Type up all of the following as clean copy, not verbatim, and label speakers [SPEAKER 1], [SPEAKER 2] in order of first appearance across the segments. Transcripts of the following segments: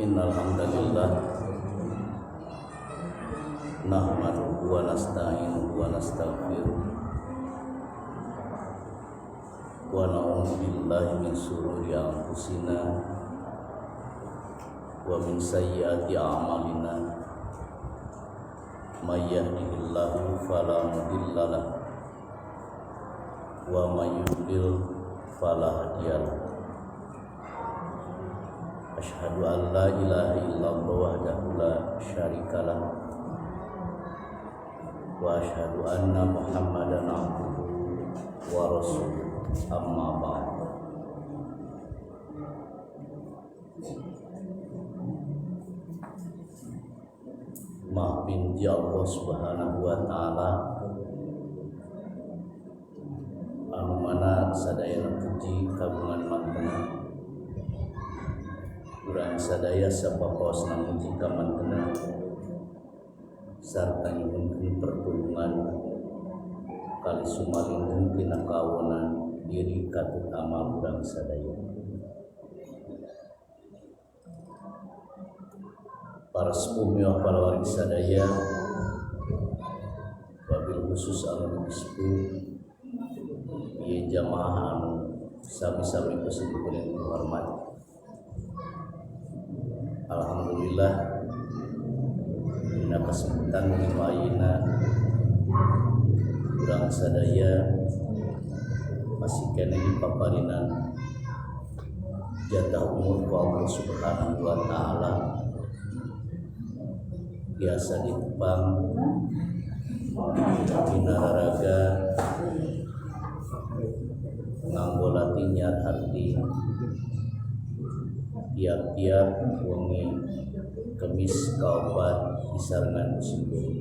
[SPEAKER 1] Innal hamdalillah nahmaduhu wa nasta'inuhu wa nastaghfiruh wa na'udzu billahi min shururi anfusina wa min sayyiati a'malina may yahdihillahu fala mudilla lahu wa may yudlil fala hadiya lahu. Asyhadu an la ilaha illallah wahdahu la syarika lahu wa asyhadu anna Muhammadan abduhu wa rasuluh. Amma ba'd. Maha binti Allah Subhanahu wa taala anu mana sadaya puji kagungan mantena urang sadaya sapapaosna muji ka mantena sarta nyuhunkeun pertulungan kali sumalingkeun tina kaawunan diri katut amal urang sadaya. Para sepuh miwah palawargi sadaya, wabil khusus anu disebut ieu jamaah anu sami-sami kesempatan hormat. Alhamdulillah dina kesempatan minggu ayeuna urang sadaya masih kene dipaparinan jatah umur ku Allah Subhanahu wa taala biasa ditepang dina raraga nganggo latihan hati tiap-tiap wengi Kemis kaopat isarengan musim guru.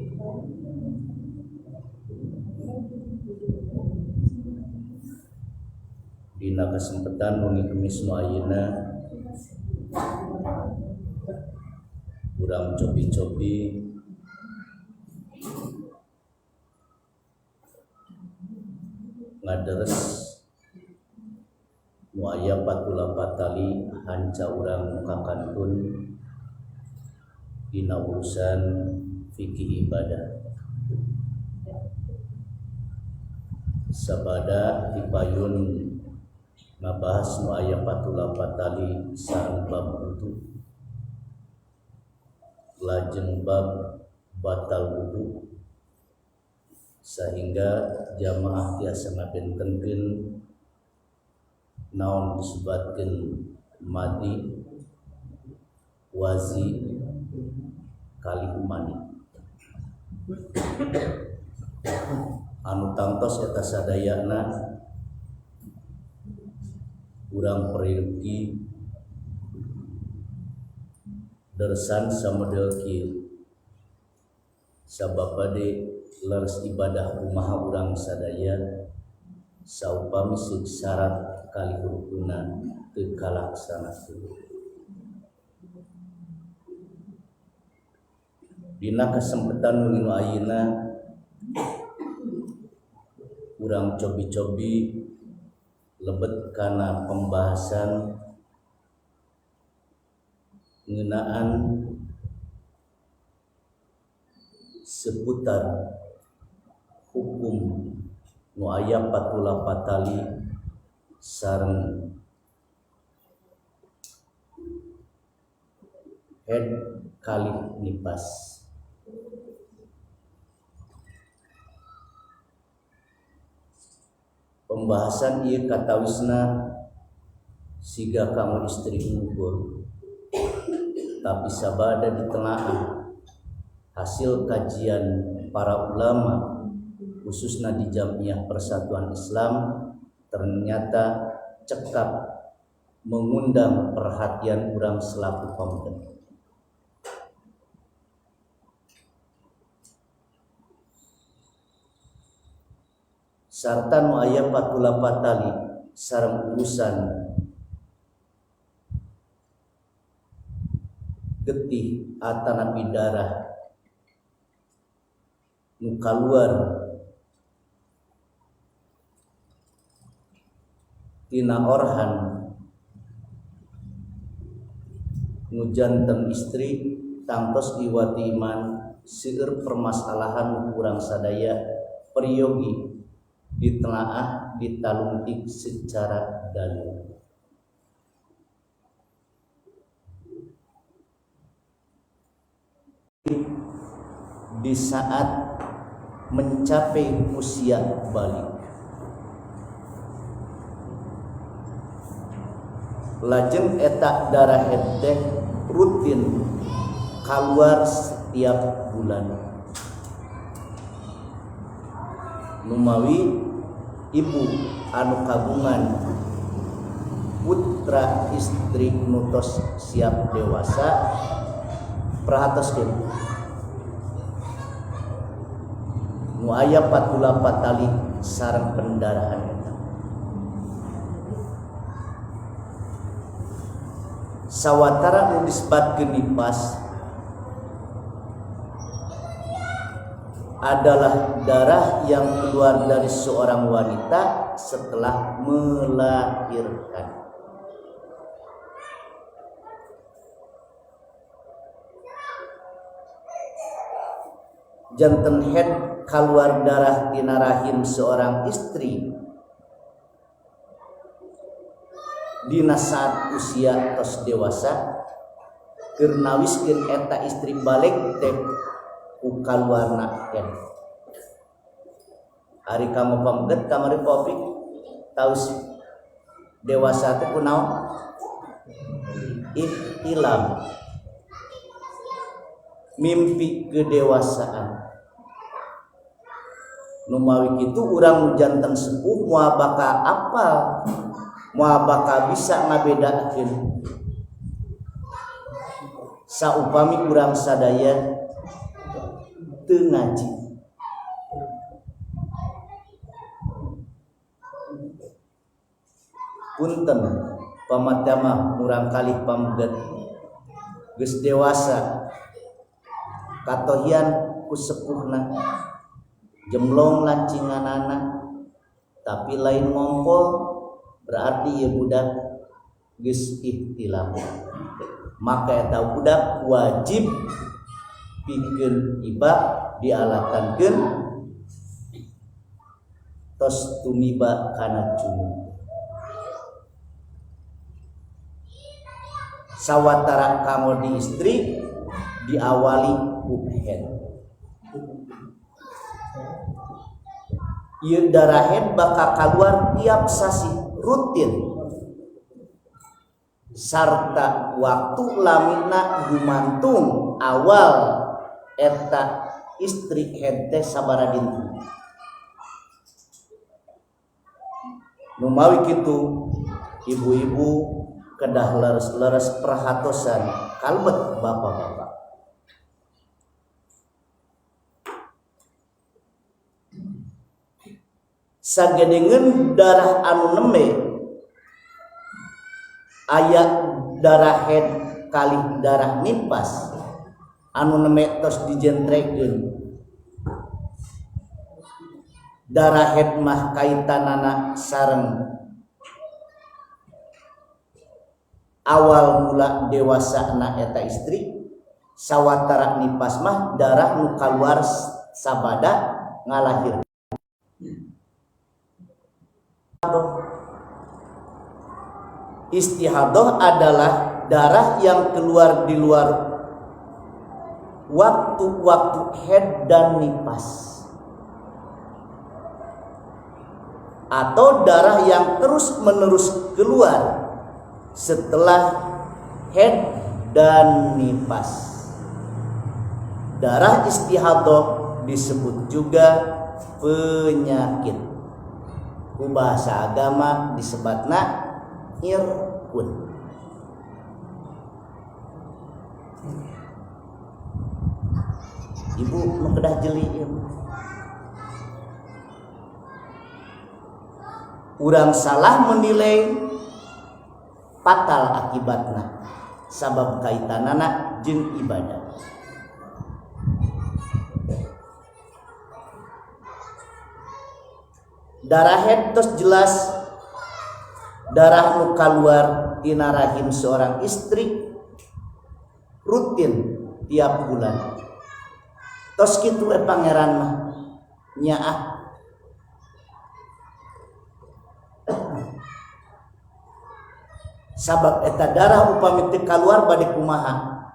[SPEAKER 1] Dina kesempatan wengi Kemis nu ayeuna urang cobi-cobi ngaderes nu aya 48 tali hanca urang kakantun dina urusan fikih ibadah. Sabada dipayun ngabahas nu aya 48 tali sareng bab wudu, lajeng bab batal wudu, sehingga jamaah tiasa ngabentenkeun naon disebutkeun madi, wazi, kali umani. Anu tangtos eta sadayana urang pereuki dersan samodel kieu sabab bade leres ibadah kumaha urang sadaya saupami syarat kali rukunan teu kalaksanakeun. Dina kesempatan wengi nu ayeuna urang cobi-cobi lebet kana pembahasan ngeunaan seputar hukum nu aya 48 tali sareng head kali nipas. Pembahasan ieu katawisna siga kamu istri ngukur, tapi sabada ditelaah hasil kajian para ulama khususnya di Jamiah Persatuan Islam ternyata cekap mengundang perhatian urang selaku pemuda. Sarta nu aya 48 tali sareng urusan getih atanapi darah nu kaluar tina orhan nujanten istri tangtos iwati iman seueur permasalahan kurang sadaya peryogi ditelaah ditalungtik secara dalil. Di saat mencapai usia balik, lajeng eta darah teh rutin keluar setiap bulan. Numawi ibu anu kagungan putra istri nutos siap dewasa prahatoskeun nu aya 48 tali sareng pendarahan eta. Sawatara nu disebutkeun nifas adalah darah yang keluar dari seorang wanita setelah melahirkan. Janten head keluar darah tina rahim seorang istri dina saat usia tos dewasa keur nawiskeun eta istri balik teh ku kaluarna head. Ari kamu pamget kamari kopi taus dewasa teh kunaon ihtilam mimpi kedewasaan. Numawi kitu urang janten sepuh moal bakal apal moal bakal bisa ngabedakeun saupami urang sadaya teu ngaji. Punten pamatama urang kalih pamget geus dewasa katohian ku sepuhna jemlong lancinganana tapi lain ngompol berarti ieu budak geus ihtilam. Maka eta budak wajib pikeun iba dialatankeun tos tumiba kana cunug. Sawatara kamodi istri diawali ku head. Ieu darah head bakal keluar tiap sasi rutin sarta waktu lamina gumantung awal eta istri head teh sabaraha dinten. Numawi kitu ibu-ibu kedah leres-leres perhatosan kalbet bapak-bapak. Sagedengeun darah anu neme aya darah head kalih darah nifas anu neme tos dijentrekeun. Darah head mah kaitanana sareng awal mula dewasana eta istri, sawatara nifas mah darah nu kaluar sabada ngalahir. Istihadah adalah darah yang keluar di luar waktu-waktu haid dan nifas, atau darah yang terus-menerus keluar setelah haid dan nifas. Darah istihadah disebut juga penyakit. Ku bahasa agama disebutna irkun. Ibu mengkedah jeli ieu. Urang salah menilai fatal akibatna sabab kaitanana jeung ibadah. Darah haid tos jelas darah nu kaluar tina rahim seorang istri rutin tiap bulan. Tos kitu pangeran mah nyaah sabab eta darah upami teu kaluar bade kumaha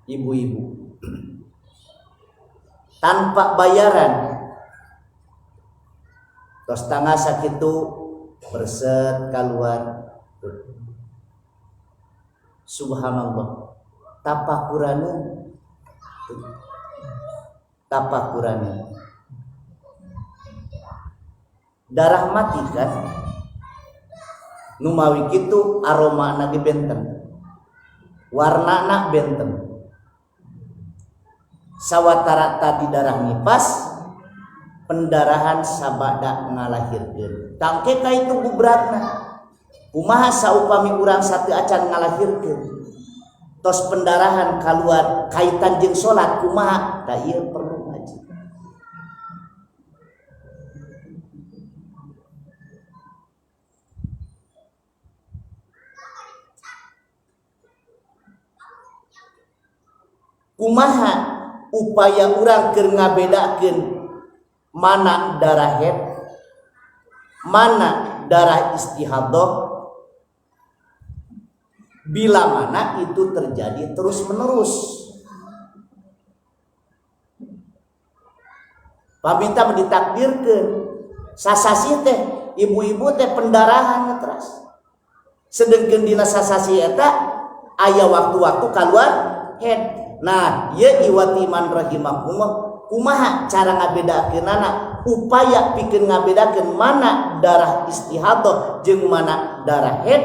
[SPEAKER 1] ibu-ibu tanpa bayaran. Tos tangah sakitu berset kaluar. Subhanallah, tapakuranna darah mati kan numawi kitu aromana ge benten, warnana benten, sawatara tadi darah nipas pendarahan sabada ngalahirkeun. Tangke ka itu gubratna kumaha saupami urang sateu acan ngalahirkeun tos pendarahan kaluar kaitan jeung salat kumaha da ieu perlu ngaji. Kumaha upaya urang keur ngabedakeun mana darah haid, mana darah istihadah, bila mana itu terjadi terus menerus. Paminta ditakdirkeun sasasi teh ibu-ibu teh pendarahan teras. Sedengkeun dina sasasi eta aya waktu-waktu kaluar haid. Nah, ieu iwatiman rahimakumullah kumaha cara ngabedakeunana, upaya pikeun ngabedakeun mana darah istihadah jeung mana darah haid.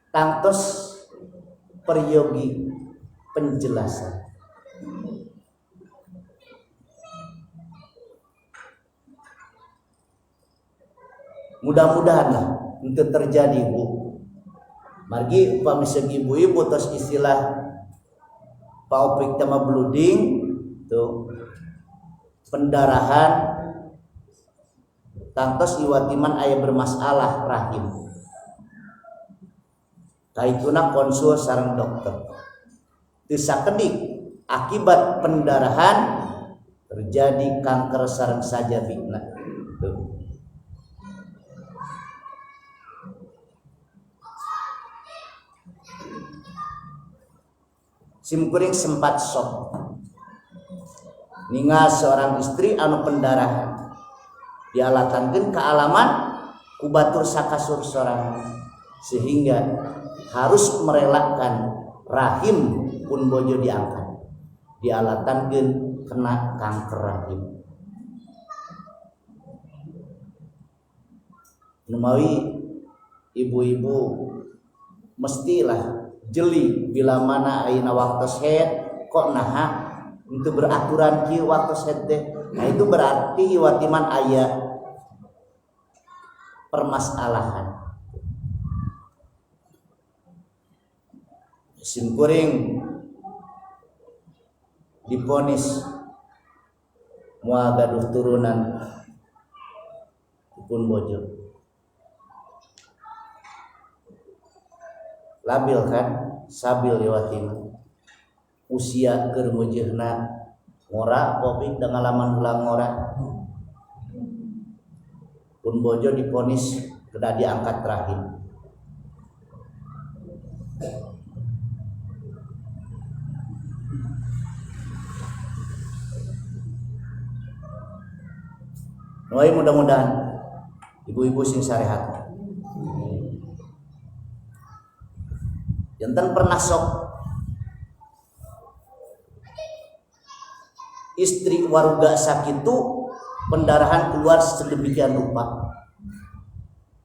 [SPEAKER 1] Tangtos peryogi penjelasan. Mudah-mudahan lah untuk terjadi Bu. Margi upami segi ibu-ibu tos istilah paupik tema blooding tuh pendarahan tangtos iwatiman aya bermasalah rahim. Kaituna konsul sareng dokter. Teu sakedik akibat pendarahan terjadi kanker sareng sajabina. Tuh. Simkuring sempat sok ningal seorang istri anu pendarahan dialatankeun ka alaman ku batur sakasur sorangan sehingga harus merelakan rahim pun bojo diangkat dialatankeun kena kanker rahim. Numawi ibu-ibu mestilah jeli bila mana ayeuna waktos haid kok naha untuk beraturan kieu waktos haid teh. Nah itu berarti iwatiman aya permasalahan. Simkuring diponis moal gaduh turunan pun bojo. Labil kan sabil yawatina usia keur mujeuhna ngora popik da ngalaman ulang ngora pun bojo diponis kedah diangkat rahim. Noi mudah-mudahan ibu-ibu sing sarehat janten pernah sok istri waruga sakitu pendarahan keluar sedemikian rupa.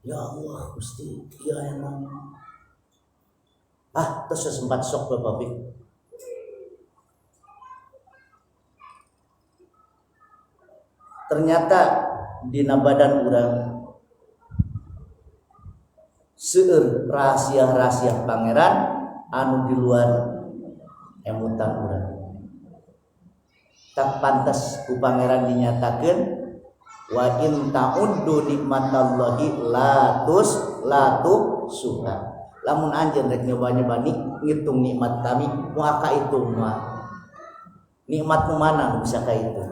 [SPEAKER 1] Ya Allah Gusti, ya emang terus sempat sok Bapak. Ternyata dina badan urang seueur rahasia-rahasia pangeran anu di luar emutan urang. Tak pantas ku pangeran dinyatakeun wa in ta'uddu nikmatallahi la tuhsuha. lamun anjeun rek nyoba-nyoba ngitung nikmat kami moal ka itu mah nikmat nu mana nu bisa ka itu.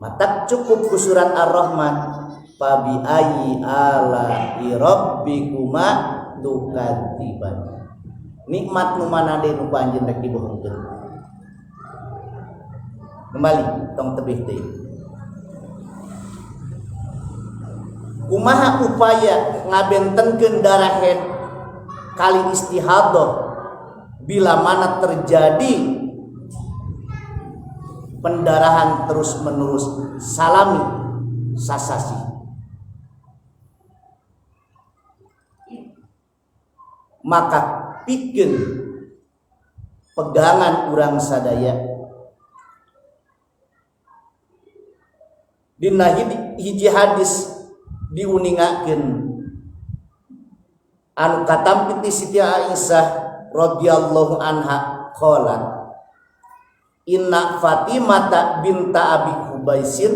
[SPEAKER 1] Matak cukup ku surat Ar-Rahman fa bi ayyi ala'i rabbikuma tukadziban. Nikmat nu mana deui nu panjeun rek dibohongkeun. Kembali tong tebih deui. Kumaha upaya ngabentenkeun darah haid kali istihadah bila mana terjadi pendarahan terus menerus salami sasasi. Maka pikeun pegangan urang sadaya dina hiji hadis diuningakeun anu katampi ti Siti Aisyah radhiyallahu anha qalat inna Fatimah binta Abi Hubaisin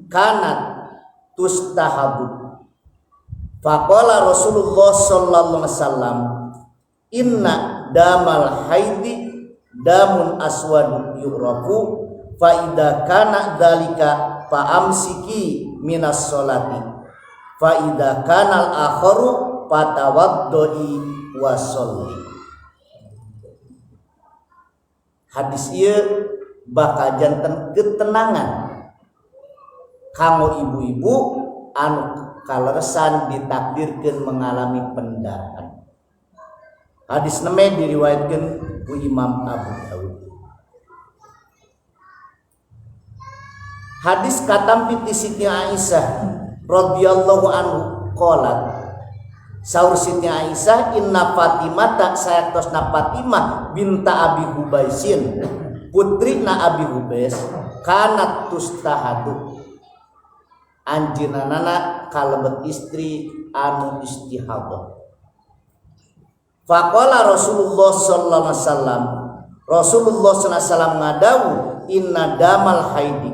[SPEAKER 1] kanat tustahabu faqala Rasulullah sallallahu alaihi wasallam inna damal haidi damun aswadu yuraku fa idza kana dzalika fa amsiki minas sholati fa idza kana al akharu fatawaddoi wa sholli. Hadis ieu bakal janten ketenangan kanggo ibu-ibu anu kaleresan ditakdirkeun mengalami pendarahan. Hadis neme diriwayatkeun ku Imam Abu Dawud. Hadis katampi ti Siti Aisyah radhiyallahu anhu qalat saur Siti Aisyah inna Fatimah tak sayatosna Fatimah binta Abi Hubaisin putrina Abi Hubais kanat tustahadu anjeunna kalebet istri anu istihadah. Faqala Rasulullah sallallahu alaihi wasallam Rasulullah sallallahu alaihi wasallam ngadawu inna damal haidi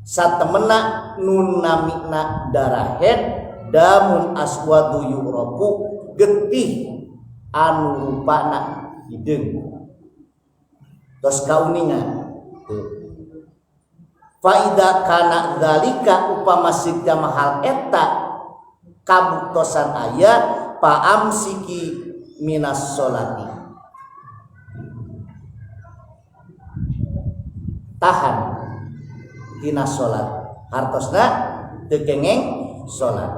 [SPEAKER 1] satemena nun namina darah haid damun aswadu yuraku getih anu rupana hideung tos kauningan fa idza kana dzalika upama sigda mahal eta kabuktosan aya pa amsiki minas sholati tahan tina salat hartosna teu kengeng salat.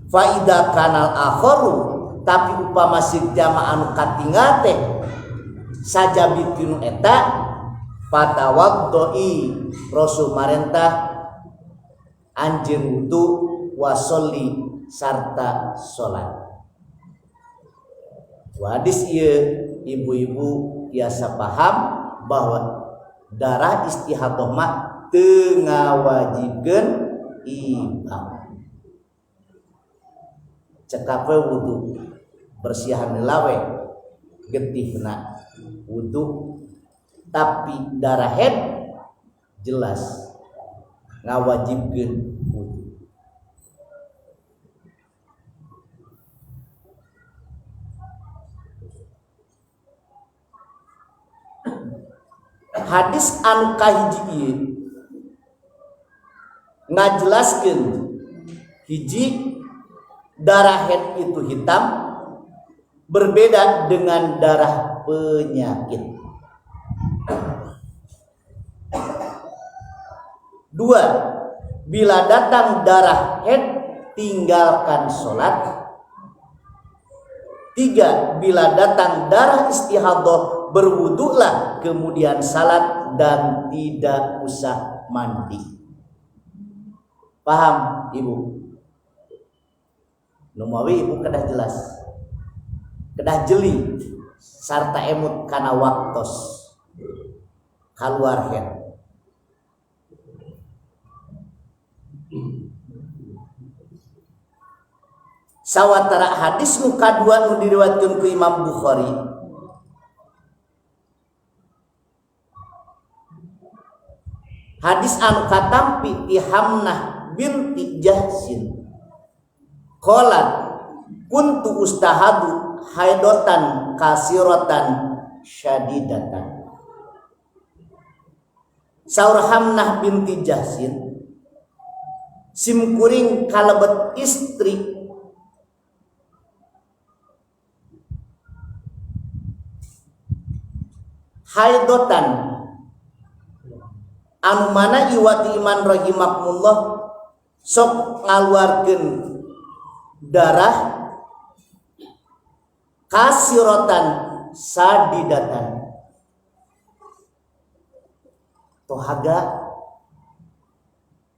[SPEAKER 1] Fa idza kanal akharu tapi upama sigda anu katinggal teh sajabitinu eta fatawaddoi Rasul marentah anjeun wudu wasolli sarta salat. Hadis ieu ibu-ibu biasa paham bahwa darah istihadah mah teu ngawajibkeun imam. Cekape wudu bersihan lawe getihna wudu tapi darah haid jelas ngawajibkeun wudu. Hadis anu kahiji ieu ngajelaskeun hiji darah haid itu hitam berbeda dengan darah penyakit. Dua, bila datang darah haid tinggalkan sholat. Tiga, bila datang darah istihadah berwudulah kemudian salat dan tidak usah mandi. Paham ibu? Numawi ibu kedah jelas, kedah jeli sarta emut kana waktos kaluar haid. Sawatara hadis nu kadua nu diriwayatkeun ku Imam Bukhari Hadis anu katampi ti Hamnah binti Jahsin qalat kuntu ustahadu haidatan kasiratan syadidatan. Saur Hamnah binti Jahsin simkuring kalebet istri haidotan anu mana iwati iman rahimakumullah sok ngaluarkeun darah kasiratan sadidatan tohaga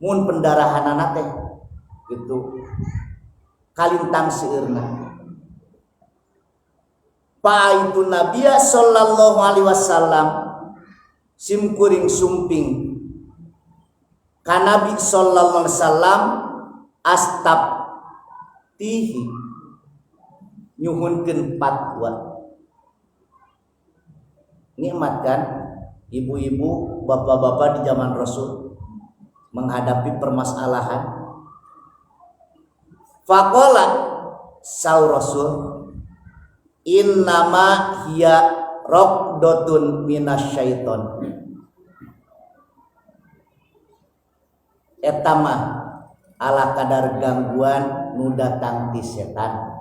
[SPEAKER 1] mun pendarahanana teh gitu kalintang seueurna. Paitu Nabiya sallallahu alaihi wasallam simkuring sumping ka Nabi sallallahu alaihi wasallam astab tihi nyuhunkeun fatwa. Nikmat kan ibu-ibu, bapak-bapak di zaman Rasul menghadapi permasalahan. Faqala saur Rasul innama hiya raqdatun minasyaiton. Eta mah ala kadar gangguan nu datang ti setan.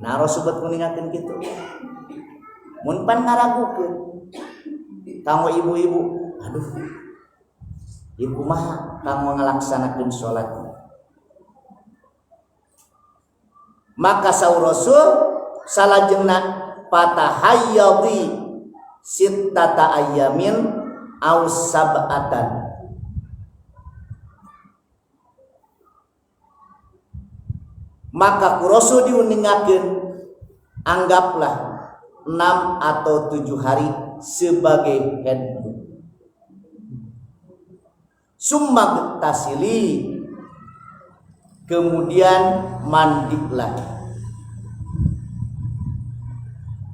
[SPEAKER 1] Nah Rasul kuningakeun kitu. Mun pan ngaragukeun kanggo ibu-ibu, aduh ibu mah kanggo ngalaksanakeun salat. Maka saur Rasul salajengna patahayyadi sittata ayyamin aw sab'atan. Maka ku Rasul diuningakeun anggaplah 6 atau 7 hari sebagai heddu. Summa tasili kemudian mandilah.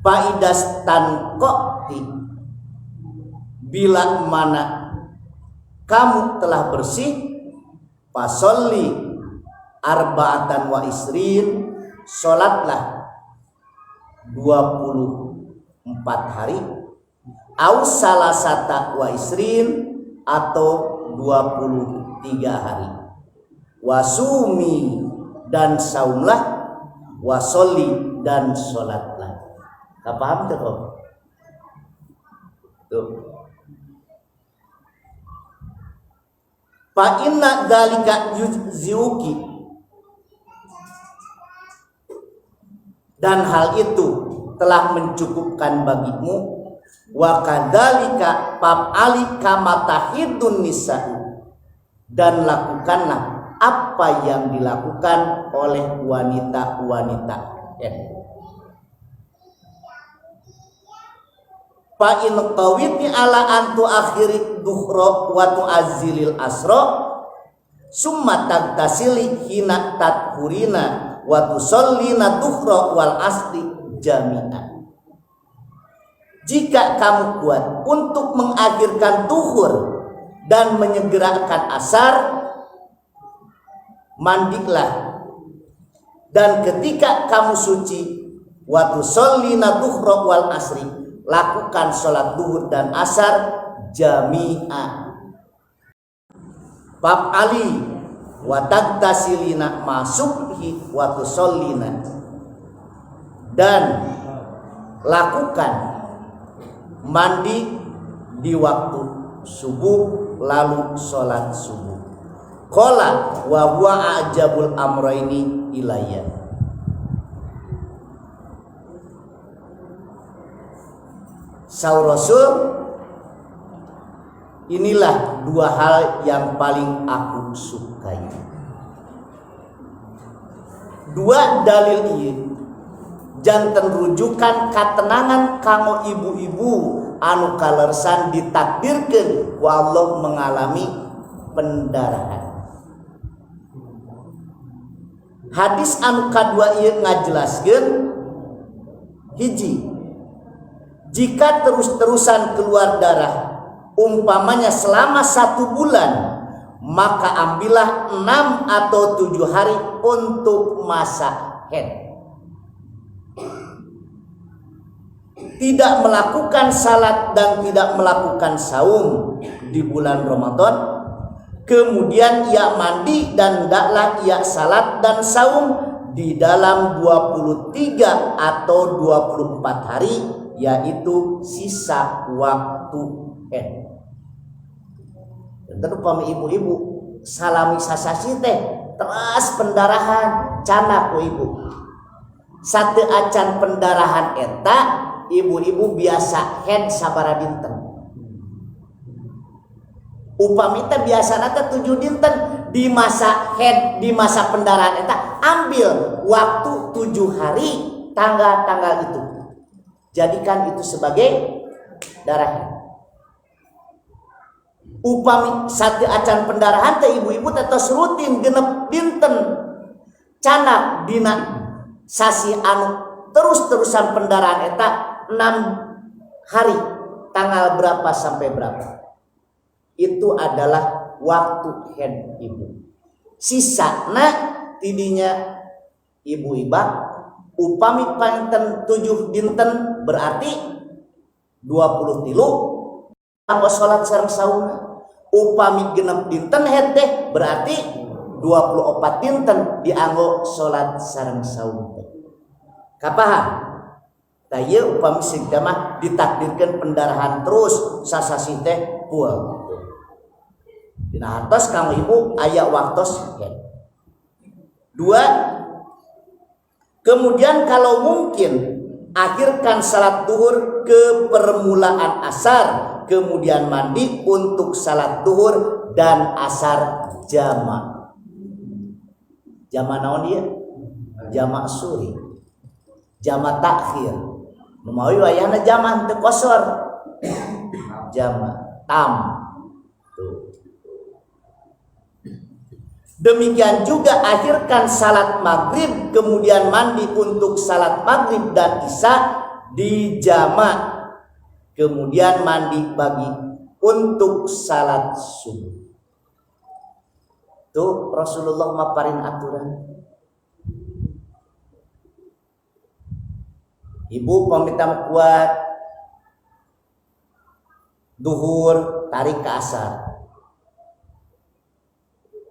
[SPEAKER 1] Faidas tanqati bila mana kamu telah bersih fasolli arba'atan wa isrin salatlah 24 hari au salasata wa isrin atau 23 hari wasumi dan saumlah wasoli dan sholatlah. Tak paham tak kok? Tuh. Fa inna dzalika yujziuki, dan hal itu telah mencukupkan bagimu. Wa kadzalika fa'ali kama tahidun nisa, dan lakukanlah apa yang dilakukan oleh wanita-wanita. Fa in qawiti ala antu akhiri duhra wa tu'azzilil asra summa tagtasili hina tadhurina wa tusallina duhra wal asri jami'an. Jika kamu kuat untuk mengakhirkan duhur dan menyegerakan asar, mandilah, dan ketika kamu suci wa tusallina duhra wal asri, lakukan sholat duhur dan asar jami'a. Bab Ali wa tagtasilina masubhi wa tusallina, dan lakukan mandi di waktu subuh lalu sholat subuh. Qala wa huwa ajabul amraini ilayya. Saur Rasul, inilah 2 hal yang paling aku sukai. 2 dalil ieu janten rujukan katenangan kanggo ibu-ibu anu kalersan ditakdirkeun ku Allah mengalami pendarahan. Hadis anu kadua ieu ngajelaskeun hiji Jika terus-terusan keluar darah, umpamanya selama 1 bulan, maka ambillah 6 atau 7 hari untuk masa haid. Tidak melakukan salat dan tidak melakukan saum di bulan Ramadan, kemudian ia mandi dan hendaklah ia salat dan saum di dalam 23 atau 24 hari, yaitu sisa waktu haid. Dan upami ibu-ibu salami sasasi teh terus pendarahan cana ku ibu. Satu acan pendarahan eta ibu-ibu biasa haid sabara dinten. Upami teh biasana teh 7 dinten di masa haid, di masa pendarahan eta ambil waktu 7 hari tanggal-tanggal itu. Jadikan itu sebagai darah haid. Upami satu acan pendarahan teh ibu-ibu tetos rutin genep dinten canak dina sasi anu terus-terusan pendarahan eta 6 hari tanggal berapa sampai berapa, itu adalah waktu haid ibu. Sisana tidinya ibu-iba upami panten 7 dinten berarti 23 apa sholat sareng sauna. Upami genep dinten haid teh berarti 24 dinten dianggo sholat sareng sauna. Kapaham? Taya upami sigda mah ditakdirkan pendarahan terus sasasi teh pual. Dina hartos kang ibu aya waktos haid. 2. Kemudian kalau mungkin akhirkan salat duhur ke permulaan asar, kemudian mandi untuk salat duhur dan asar jama. Jama naon ieu? Jama suri. Jama takhir. Nu mawi wayahna jama teu kosor. Jama tam. Demikian juga akhirkan salat maghrib kemudian mandi untuk salat maghrib dan isya di jama, kemudian mandi pagi untuk salat subuh. Tuh Rasulullah maparin aturan. Ibu pamita kuat duhur tarik ke asar.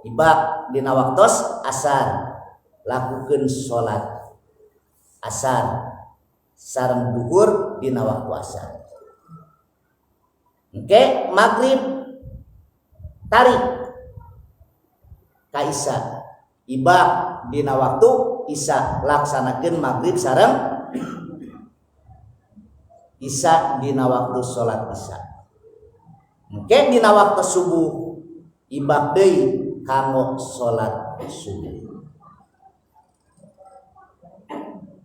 [SPEAKER 1] Ibak dina waktos asar lakukeun salat asar sareng duhur dina waktu asar. Oke, maghrib tarik ka isya. Ibak dina waktu isya laksanakeun maghrib sareng isya dina waktu salat isya. Oke, dina waktu subuh ibak deui kanggo salat subuh.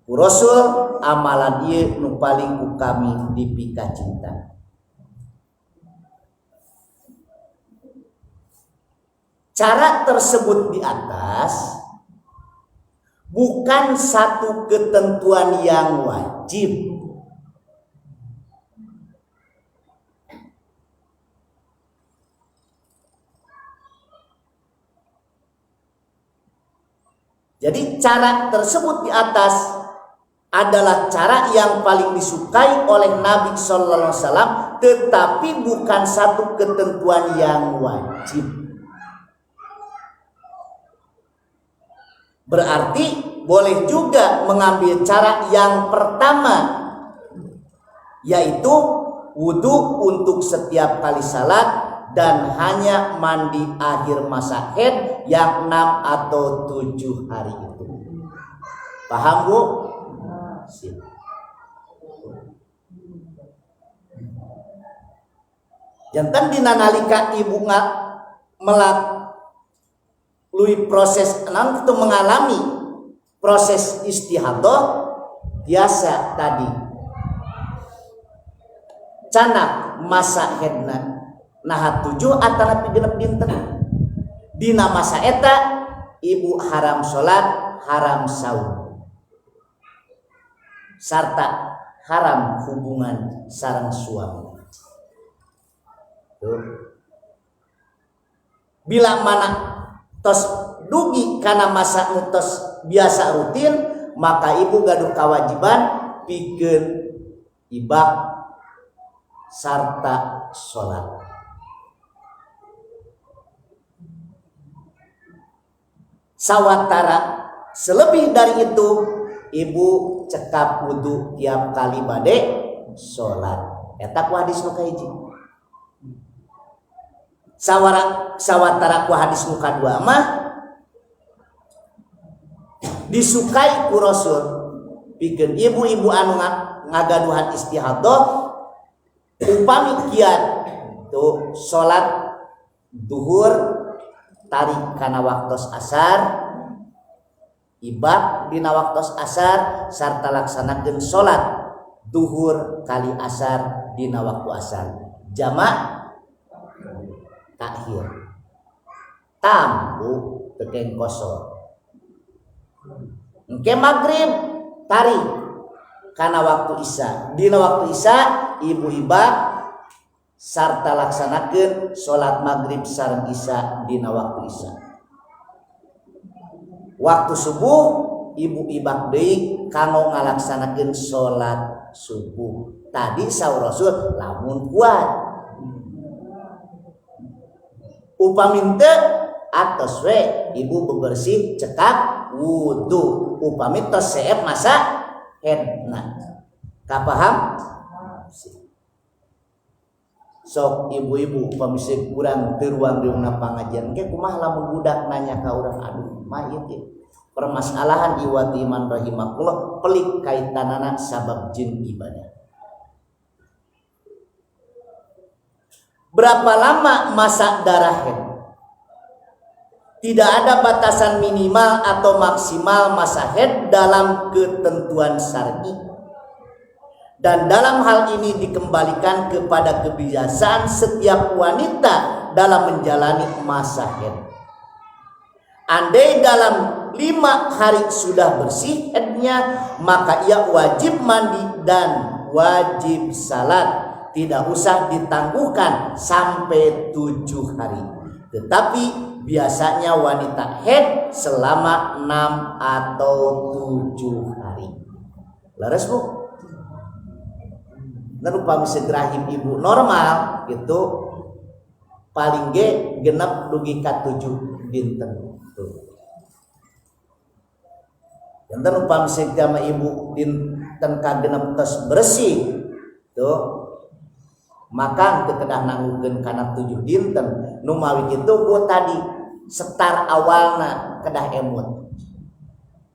[SPEAKER 1] Ku Rasul amalan ieu nu paling ku kami dipika cinta. Cara tersebut di atas bukan satu ketentuan yang wajib. Jadi cara tersebut di atas adalah cara yang paling disukai oleh Nabi Sallallahu Alaihi Wasallam, tetapi bukan satu ketentuan yang wajib. Berarti boleh juga mengambil cara yang pertama, yaitu wudhu untuk setiap kali salat dan hanya mandi akhir masa haid yang 6 atau 7 hari itu. Paham Bu? Sip. Jantan dina nalika ibu melalui proses enam itu mengalami proses istihadah biasa tadi. Canak masa haidna nah 7 atau napi genep dinten. Dina masa eta ibu haram sholat, haram saum, sarta haram hubungan sareng suami. Tuh. Bila mana tos dugi karena masa tos biasa rutin, maka ibu gaduh kewajiban pikeun ibak sarta sholat. Sawatara selebih dari itu, ibu cekap wudu tiap kali bade sholat. Eta ku hadis nu kahiji. Sawatara ku hadis nu kadua mah disukai ku Rasul pikeun ibu-ibu anu ngagaduhan istihadah upami kiat tuh sholat duhur tarik kana waktos asar, ibad dina waktos asar, sarta laksanakeun sholat duhur kali asar dina waktu asar, jamak takhir, tambu tekeng kosor. Engke maghrib tarik kana waktu isya, dina waktu isya ibu ibad sarta laksanakeun sholat maghrib sareng isya dina waktu isya. Waktu subuh ibu ibak deui kanggo ngalaksanakeun sholat subuh. Tadi saur Rasul lamun kuat upami teu atos we ibu bebersih cekak wudu upami tos seep masa hedna. Kapaham? Sok ibu-ibu pamisik kurang teruang di una pangajian ke kumaha lamun budak nanya ka urang aduh mah ieu teh permasalahan iwati iman rahimakumullah pelik kaitanana sabab jin ibadah. Berapa lama masa darah haid? Tidak ada batasan minimal atau maksimal masa haid dalam ketentuan syar'i. Dan dalam hal ini dikembalikan kepada kebiasaan setiap wanita dalam menjalani masa haid. Andai dalam 5 hari sudah bersih haidnya, maka ia wajib mandi dan wajib salat. Tidak usah ditangguhkan sampai 7 hari. Tetapi biasanya wanita haid selama 6 atau 7 hari. Laras bu? Upami segerahim ibu normal gitu paling ge genep dugi ka 7 dinten tuh. Janten upami segama ibu dinten ka genep tos bersih tuh maka teu kedah nanggungkeun kana 7 dinten nu mawi kitu ku tadi setar awalna kedah emut.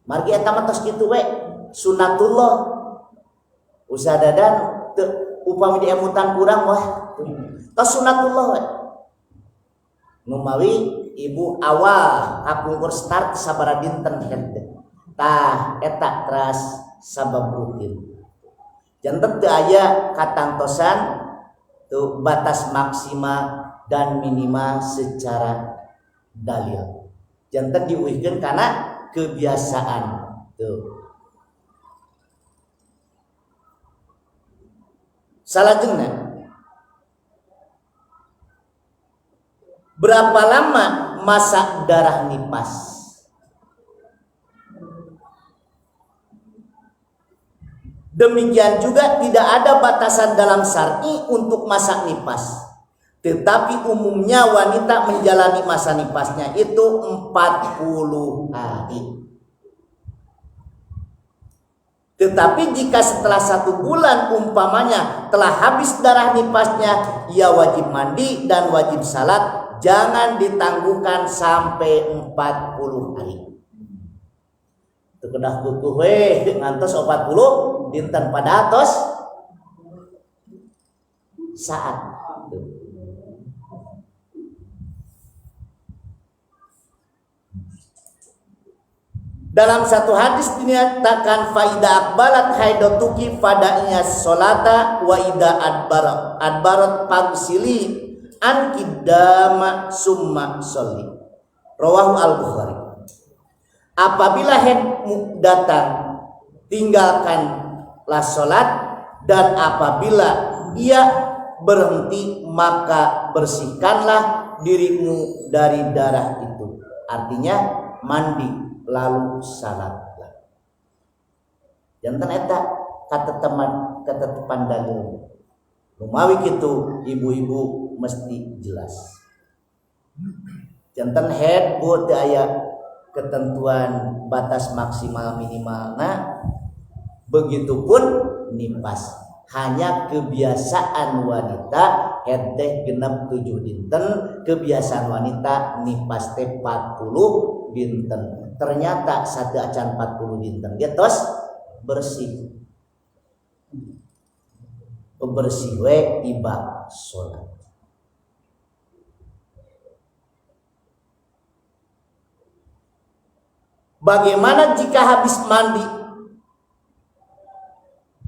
[SPEAKER 1] Margi eta mah tos kitu we sunatullah. Usadadan upami diemutan kurang wah tos sunatullah we. Numawi ibu awal kapungkur start sabaraha dinten henteu. Tah eta teras sabab rutin. Janten teu aya katangtosan tuh batas maksima dan minima secara dalil. Janten diuihkeun kana kebiasaan tuh. Salajengna berapa lama masa darah nipas? Demikian juga tidak ada batasan dalam syar'i untuk masa nipas. Tetapi umumnya wanita menjalani masa nipasnya itu 40 hari. Tetapi jika setelah 1 bulan umpamanya telah habis darah nipasnya, ia wajib mandi dan wajib salat, jangan ditangguhkan sampai 40 hari. Kedah kukuh we ngantos 40 dinten pada atos saat. Dalam satu hadis dinyatakan faida akbalat haidatuki fadainya solata wa ida adbarat pagsili an kidama summa sholli. Rawahu al-Bukhari. Apabila haidmu datang tinggalkanlah sholat Dan apabila ia berhenti maka bersihkanlah dirimu dari darah itu. Artinya mandi lalu salatlah. Jantan eta katetepan dalil. Lumawi kitu ibu-ibu mesti jelas. Jantan head buat aya ketentuan batas maksimal minimalna, begitupun nipas. Hanya kebiasaan wanita head teh genep 7 dinten, kebiasaan wanita nipas teh 40 dinten. Ternyata satu acan 40 dinten dia tos bersih. Bersih we iba sholat. Bagaimana jika habis mandi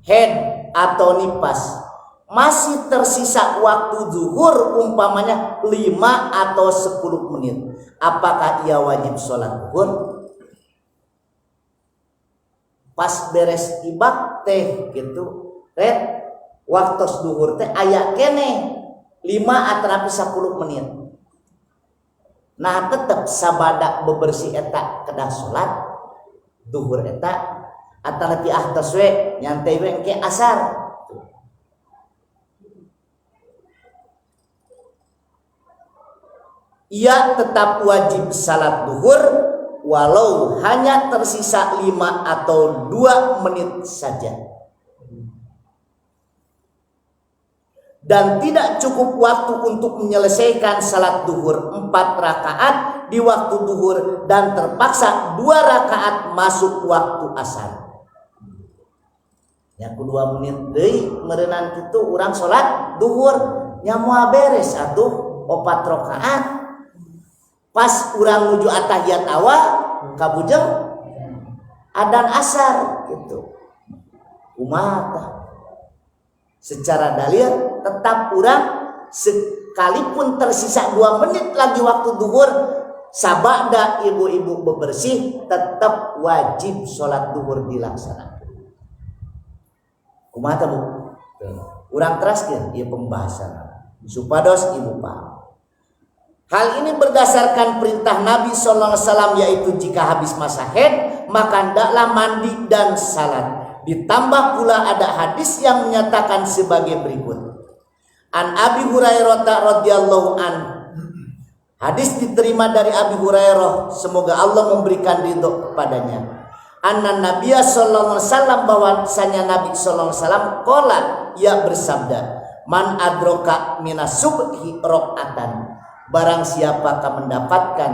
[SPEAKER 1] head atau nipas masih tersisa waktu zuhur umpamanya 5 atau 10 menit, apakah ia wajib sholat zuhur? Pas beres ibak teh gitu red waktu zuhur teh aya kene 5 atau 10 menit. Nah tetap sabada bebersih eta kedah sholat zuhur eta atau lebih ahtos we nyantai we ke asar. Ia tetap wajib salat zuhur walau hanya tersisa 5 atau 2 menit saja. Dan tidak cukup waktu untuk menyelesaikan salat zuhur 4 rakaat di waktu zuhur dan terpaksa 2 rakaat masuk waktu asar. Yang 2 menit deui meureunana kitu urang salat zuhur nya moal beres atuh 4 rakaat. Pas urang nuju atahiyat awal kabujeng adzan asar gitu. Kumaha? Secara dalil tetap urang sekalipun tersisa 2 menit lagi waktu zuhur sabada ibu-ibu bebersih tetap wajib sholat zuhur dilaksanakan. Kumaha Bu? Urang teraskeun ieu pembahasan supados ibu paham. Hal ini berdasarkan perintah Nabi SAW, yaitu jika habis masa haid maka hendaklah mandi dan salat. Ditambah pula ada hadis yang menyatakan sebagai berikut. An Abi Hurairah radhiyallahu an. Hadis diterima dari Abi Hurairah, semoga Allah memberikan ridho kepadanya. Anna Nabiya sallallahu alaihi wasallam, bahwasanya Nabi sallallahu alaihi wasallam qala, ia bersabda, man adroka minas subhi rakaatan. Barang siapakah mendapatkan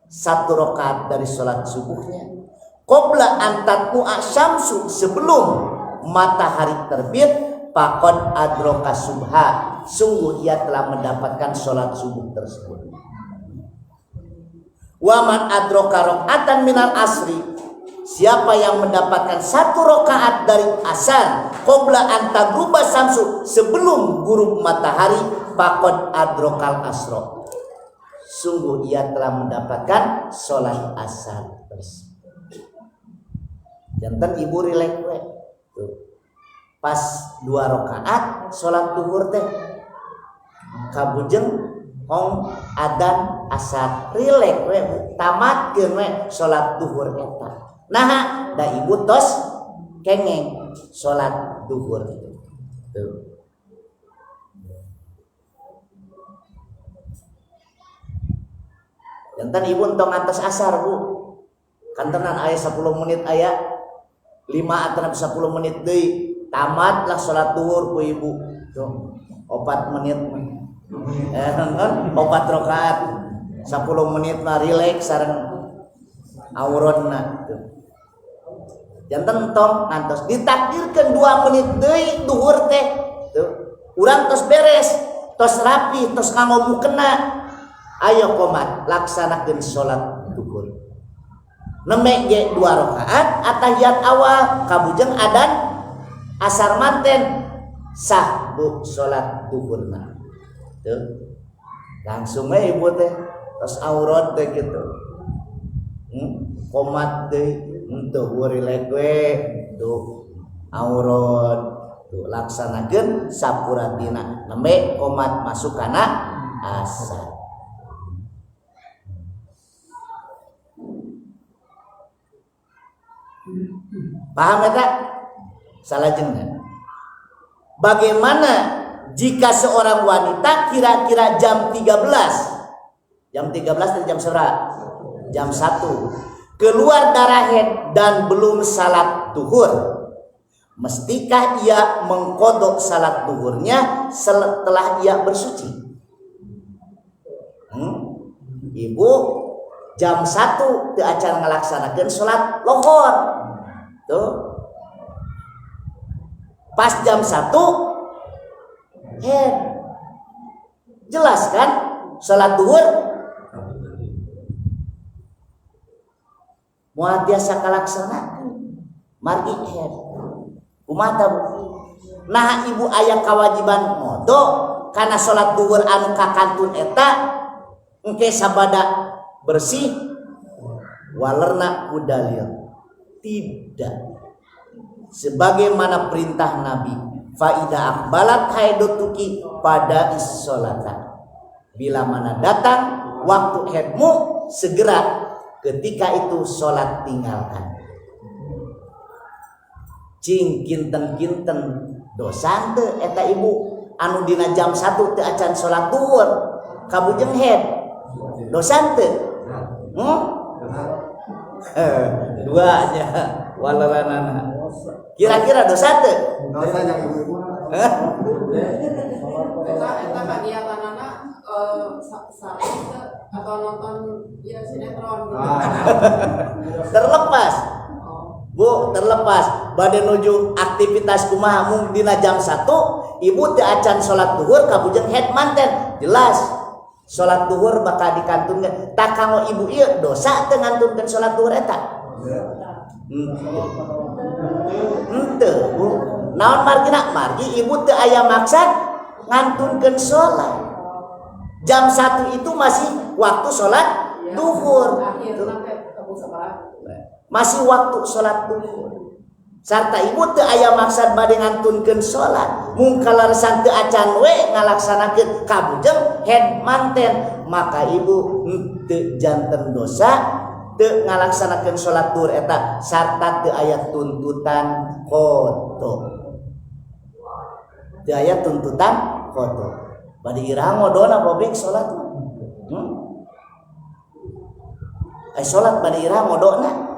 [SPEAKER 1] 1 rakaat dari salat subuhnya, qabla an tatlu'a syamsu, sebelum matahari terbit, faqad adroka subha, sungguh ia telah mendapatkan salat subuh tersebut. Wa man adroka rakaatan minal asri, siapa yang mendapatkan 1 rakaat dari asar, qabla an tagruba syamsu, sebelum gurub matahari, faqad adrokal asro, sungguh ia telah mendapatkan salat asar tersebut. Jantan ibu rileks we. Pas 2 rakaat salat zuhur teh kabujeng hong adzan asar, rileks we, tamatkeun we salat zuhur eta. Nah, da ibu tos kengeng salat zuhur tuh. Jantan ibu entong atas asar Bu, kantenan aya 10 menit aya 5 atau 10 menit deui tamatlah salat zuhur ku ibu tuh 4 menit 4 rakaat 10 menit mah rileks sareng aurodna tuh. Jantan entong ngantos ditakdirkeun 2 menit deui zuhur teh tuh urang tos beres tos rapi tos ngangomukena. Ayo komat laksanakeun salat zuhur. Neme ge 2 rakaat atahiyat awal kabujeng adzan asar manten sah Bu salat zuhurna. Tuh. Langsung we ibu teh tos aurat teh gitu. Komat teh henteu rileks we tuh aurat tuh laksanakeun sapuratina nembe komat masuk kana asar. Paham eta? Salajengna. Bagaimana jika seorang wanita kira-kira jam 13 dari jam berapa? Jam 1 keluar darah haid dan belum salat duhur, mestikah ia mengkodok salat duhurnya setelah ia bersuci? Ibu jam 1 teu acan ngalaksanakeun salat lohor tuh, pas jam 1 jelas kan salat duhur moal biasa kalaksanakeun margi kumata nah ibu aya kawajiban modok karena salat duhur anu kakantun eta engke sabada bersih walerna ku dalil tidak sebagaimana perintah Nabi faida akbalat haidutuki pada isolatan, bila mana datang waktu haidmu segera ketika itu sholat tinggalkan. Cing kinten-kinten dosa teu eta ibu anu dina jam 1 teu acan sholat duhur kabujeng haid dosa teu? Dua aja waleranana. Kira-kira dosa teu?
[SPEAKER 2] Dosa yang ibu-ibu.
[SPEAKER 3] Eta kagiatanana atau nonton ya sinetron gitu.
[SPEAKER 1] Terlepas. Bu, terlepas bade nuju aktivitas kumaha mung dina jam 1 ibu teu acan salat duhur kabujeng haid manten jelas salat duhur bakal dikantunkeun tak kanggo ibu ieu dosa teu ngantunkeun salat duhur eta. Henteu Bu, naon margina margi ibu teu aya maksud ngantunkeun salat. Jam 1 itu masih waktu salat duhur. Masih waktu salat duhur. Sarta ibu teu aya maksud bade ngantunkeun salat. Mung kalaresan teu acan we ngalaksanakeun kabujeng haid manten, maka ibu teu janten dosa teu ngalaksanakeun salat duhur eta sarta teu aya tuntutan qada. Teu aya tuntutan qada. Bade iraha ngodona bobek salat mah. Salat bade iraha ngodona.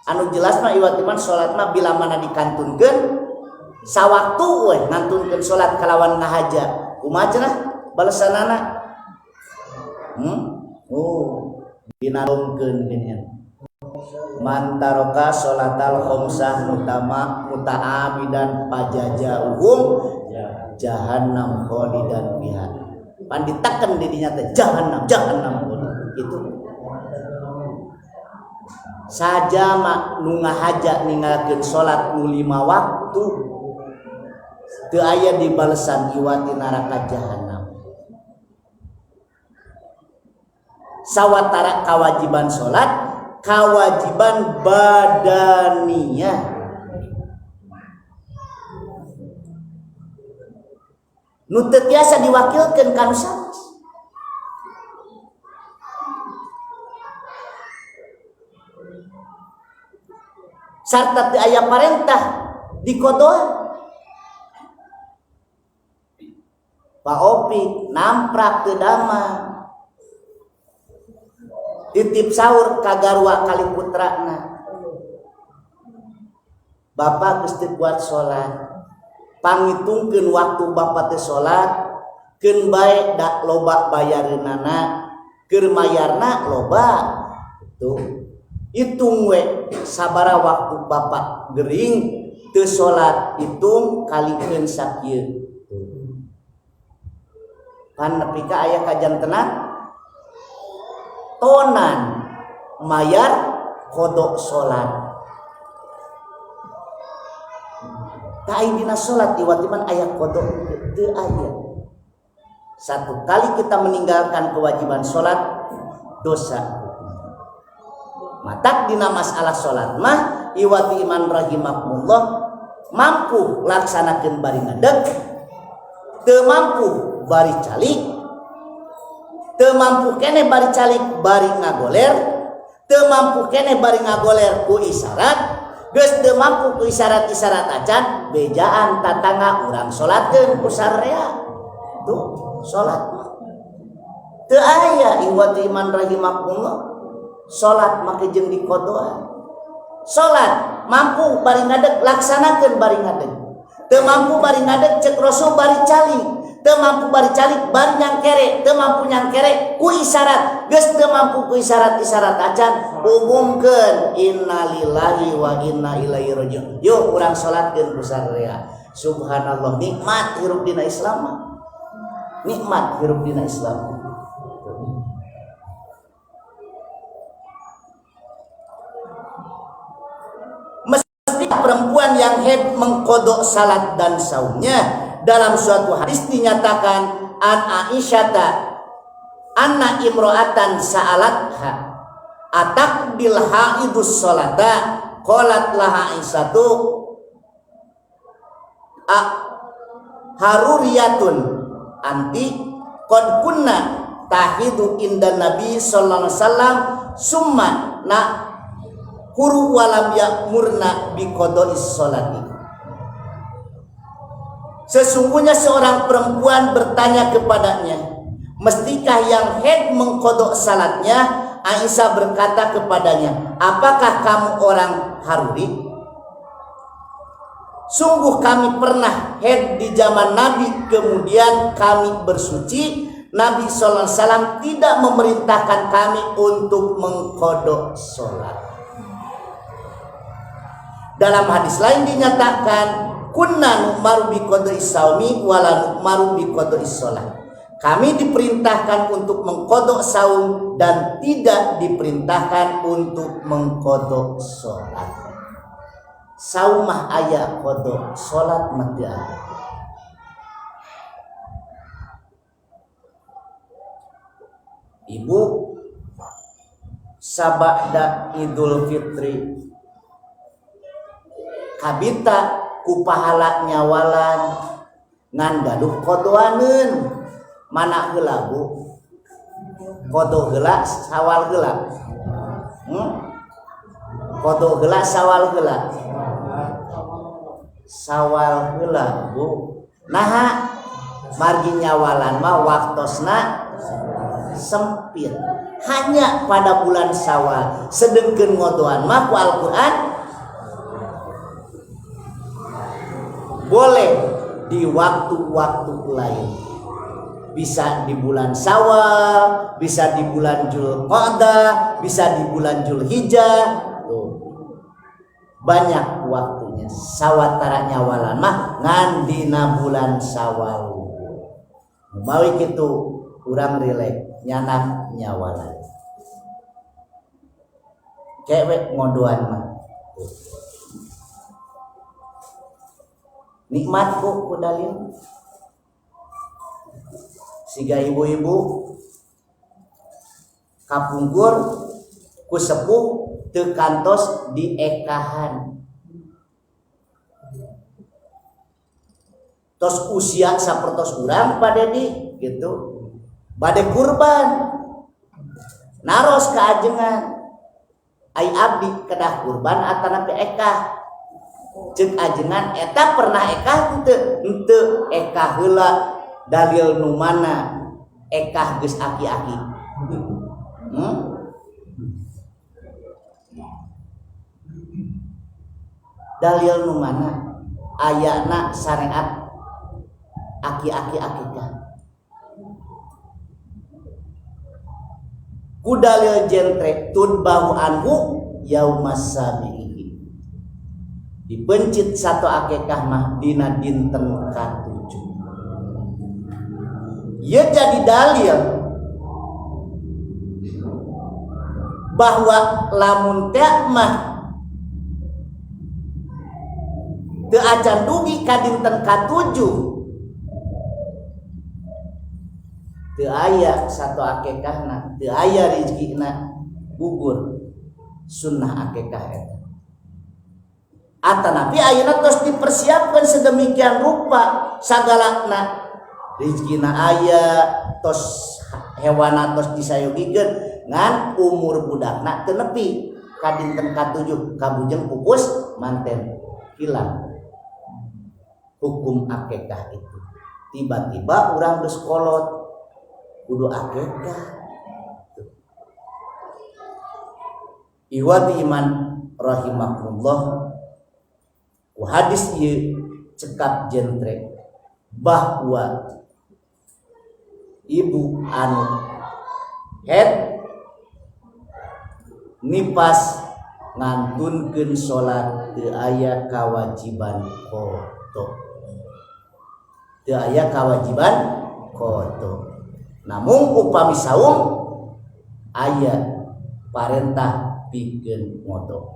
[SPEAKER 1] Anu jelas mah iwatiman salat mah bila mana dikantunkeun sawaktu we ngantunkeun salat kalawan ngahaja. Kumaha cenah balesanana? Dinarungkeun geuningan. Man taroka sholatal khamsah muta'amidan pajajauhum jahannam khalidan fiha. Pan ditekan di dinya teh jahannam itu. Saja mak nu ngahaja ninggalkeun salat nu 5 waktu teu aya di balesan iwati neraka jahanam. Sawatara kewajiban salat, kewajiban badaniyah. Nu teu tiasa diwakilkeun ka nu sanes. Sarta teu aya parentah dikodoa. Pak Opi namprak teu dama. Titip sahur ka garwa kali putrana. Bapak geus teu kuat salat. Pangitungkeun waktu bapak teh salat, keun bae da loba bayareunana, keur mayarna loba. Tuh. Hitung we sabara waktu bapak gering teu salat, hitung kalikeun sakieu. Pan nepi ka aya kajantenan tonan mayar kodok salat. Ta aya dina salat iwatiman aya kodok teu aya. Satu kali kita meninggalkan kewajiban salat dosa. Matak dina masalah salat mah iwati iman rahimakumullah mampu laksanakeun bari ngadeg, teu mampu bari calik, teu mampu keneh bari calik bari ngagoler, teu mampu keneh bari ngagoler ku isyarat, geus teu mampu ku isyarat-isyarat acan bejaan tatangga urang salatkeun ku sarea. Tuh salat teu aya iwati iman rahimakumullah. Salat make jeung dikodoan. Salat mampu bari ngadeg laksanakeun bari ngadeg. Teu mampu bari ngadeg cek Rasul bari calik. Teu mampu bari calik bari nyangkere. Teu mampu nyangkere ku isyarat. Geus teu mampu ku isyarat-isyarat acan umumkeun innalillahi wa inna ilaihi rajiun. Yuk urang salatkeun ku sarea. Subhanallah, nikmat hirup dina Islam. Nikmat hirup dina Islam. Mesti perempuan yang haid mengkodok salat dan saumnya. Dalam suatu hadis dinyatakan an Aisyata anna imro'atan sa'alatha atakbil haidus salata qalat laha Aisyatu haruriyatun anti qad kunna tahidu inda Nabi sallallahu alaihi wasallam summa na huru walam ya'murna bi qada'is sholati. Sesungguhnya seorang perempuan bertanya kepadanya, mestikah yang haid mengkodok salatnya? Aisyah berkata kepadanya, apakah kamu orang haruri? Sungguh kami pernah haid di zaman Nabi, kemudian kami bersuci. Nabi sallallahu alaihi wasallam tidak memerintahkan kami untuk mengkodok sholat. Dalam hadis lain dinyatakan kunna nu'maru bi qada'is saumi wa la nu'maru bi qada'is shalah. Kami diperintahkan untuk mengkodok saum dan tidak diperintahkan untuk mengkodok sholat. Saum mah aya kodok, sholat mah teu aya. Ibu sabada Idul Fitri kabita ku pahala nyawalan ngan gaduh kodoaneun mana heula Bu? Kodo heula sawal heula. Kodo heula sawal heula. Sawal heula Bu. Naha margi nyawalan mah waktosna sempit. Hanya pada bulan Syawal. Sedengkeun ngodoan mah ku Al-Qur'an boleh di waktu-waktu lain. Bisa di bulan Syawal, bisa di bulan Dzulqa'dah, bisa di bulan Dzulhijjah. Tuh. Banyak waktunya. Sawatara nyawalan mah ngan dina bulan Syawal. Mawi kitu urang rilek nyanak nyawalan. Cewek ngodoan mah. Nikmat ku dalil. Siga ibu-ibu kapungkur ku sepuh teu kantos diekahan. Tos usia sapertos urang padedi gitu. Bade kurban naros kaajengan ai abdi kedah kurban atana pe ekah ceuk ajengan eta pernah ekah henteu ekah heula dalil nu mana ekah geus aki-aki dalil nu mana ayana syariat aki-aki akikah kudalil jentre tudbahu anhu yaumas sabihi dipencit satu akikah mah dina dinten ka-7. Ieu jadi dalil bahwa lamun teh mah teu acan dugi ka dinten ka-7 teu aya satu akikahna, teu aya rezekina gugur sunnah akikah eta. Atanapi ayeuna tos dipersiapkan sedemikian rupa sagalana rezekina aya tos hewana tos disayogikeun ngan umur budakna teu nepi ka dinten ka-7 kabujeng pupus manten hilang hukum akekah itu. Tiba-tiba urang geus kolot kudu akekah. Iwati iman rahimakumullah ku hadis ieu cekap jentre bahwa ibu anu head nipas ngantunkeun salat teu aya kawajiban qada. Teu aya kawajiban qada. Namun upami saum aya parentah pikeun ngodo.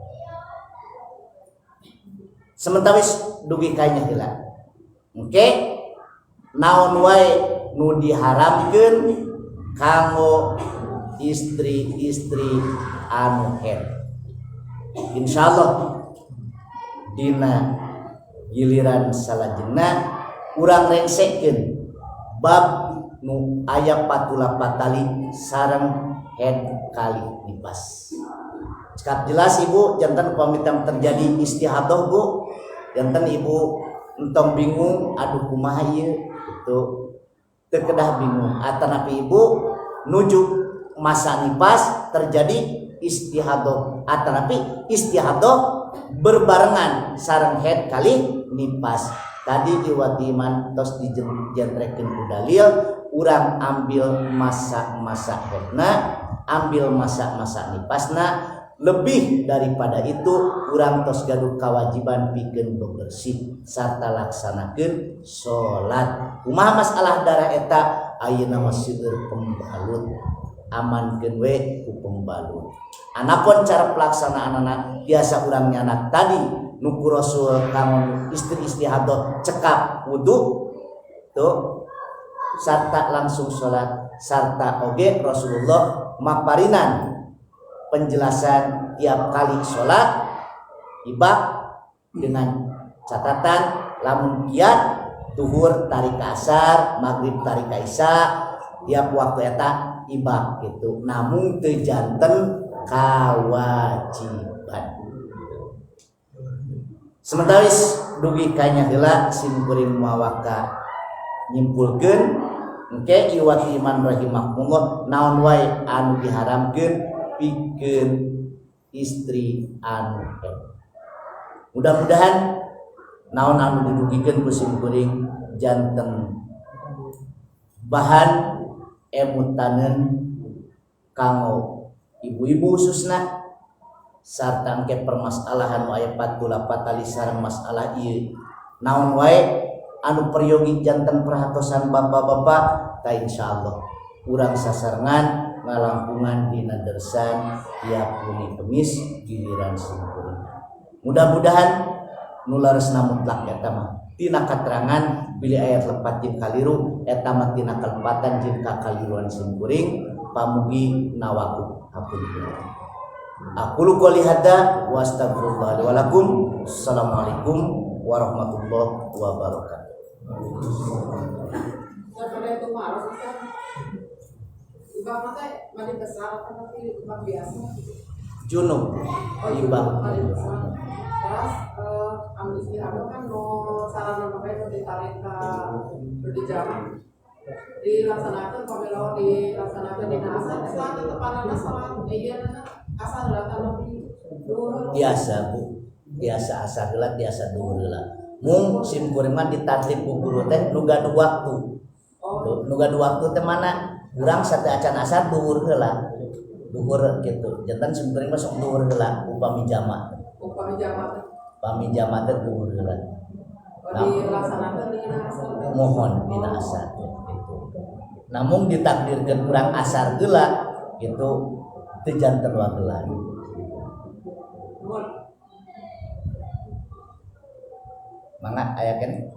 [SPEAKER 1] Sementawis dugi kanya heula. Oke, naon wae nu diharamkeun kanggo istri-istri anu haid. Insyaallah dina giliran salajengna urang rengsekeun bab nu aya patulapat tali sareng haid kali nipas. Cekap jelas ibu jantan pamitam terjadi istihadah bu, jantan ibu entong bingung aduh kumaha ieu gitu teu kedah bingung atanapi ibu nuju masa nipas terjadi istihadah atanapi istihadah berbarengan sareng haid kali nipas. Tadi iwatiman tos dijentrekeun ku dalil urang ambil masa-masa haidna ambil masa-masa nipasna. Lebih daripada itu urang tos gaduh kawajiban pikeun bebersih sarta laksanakeun salat. Kumaha masalah darah eta ayeuna mah seueur pembalut amankeun we ku pembalut. Anapun cara pelaksanaanna biasa urang nyanak tadi nu ku Rasul kanggo istri istihadah cekap wudu tuh sarta langsung salat sarta oge Rasulullah maparinan penjelasan tiap kali sholat ibak dengan catatan lamun kiat duhur tarik asar maghrib tarik isya tiap waktu eta ibak gitu namun teu janten kawajiban. Sementawis dugi kanya heula simkuring mawaka nyimpulkeun engke iwati iman rahimakumullah naon wae anu diharamkeun pikeun istri anu haid. Mudah-mudahan naon anu didugikeun ku simkuring janten bahan emutaneun kanggo ibu-ibu khususna sarta engke permasalahan nu aya patulapat tali sareng masalah ieu naon wae anu peryogi janten perhatosan bapak-bapak ta insyaallah urang sasarengan ngalangkungan dina dersan tiap Bumi Kemis giliran simkuring. Mudah-mudahan nu laresna mutlak eta mah tina katerangan bilih ayat lepat jeung kaliru eta mah tina kalepatan jeung kakaliruan simkuring pamugi nawaku hapunten. Aqulu qouli hadza wa astaghfirullah li wa lakum. Assalamualaikum warahmatullahi wabarakatuh.
[SPEAKER 3] Ibang teh mandi besar atau ibang biasa?
[SPEAKER 1] Junub. Ibang.
[SPEAKER 3] Mandi besar. Terus ambil istihadah kan mau sarana pakai ditarik ke di jam dilaksanakan pemilu dilaksanakan di asar saat tepanana salat iya asar datang lebih
[SPEAKER 1] biasa bu biasa asar gelat biasa duhur heula mung simkuring mah ditartib ku guru teh nu gaduh waktu nu gaduh waktu teh mana urang sateu acan asar duhur heula duhur kitu janten simkuring mah sok duhur heula upami jama teh duhur heula
[SPEAKER 3] dilaksanakan di asar
[SPEAKER 1] mohon dina asar gitu namun ditakdirkeun urang asar heula gitu teu janten wageula. Mangga aya keneh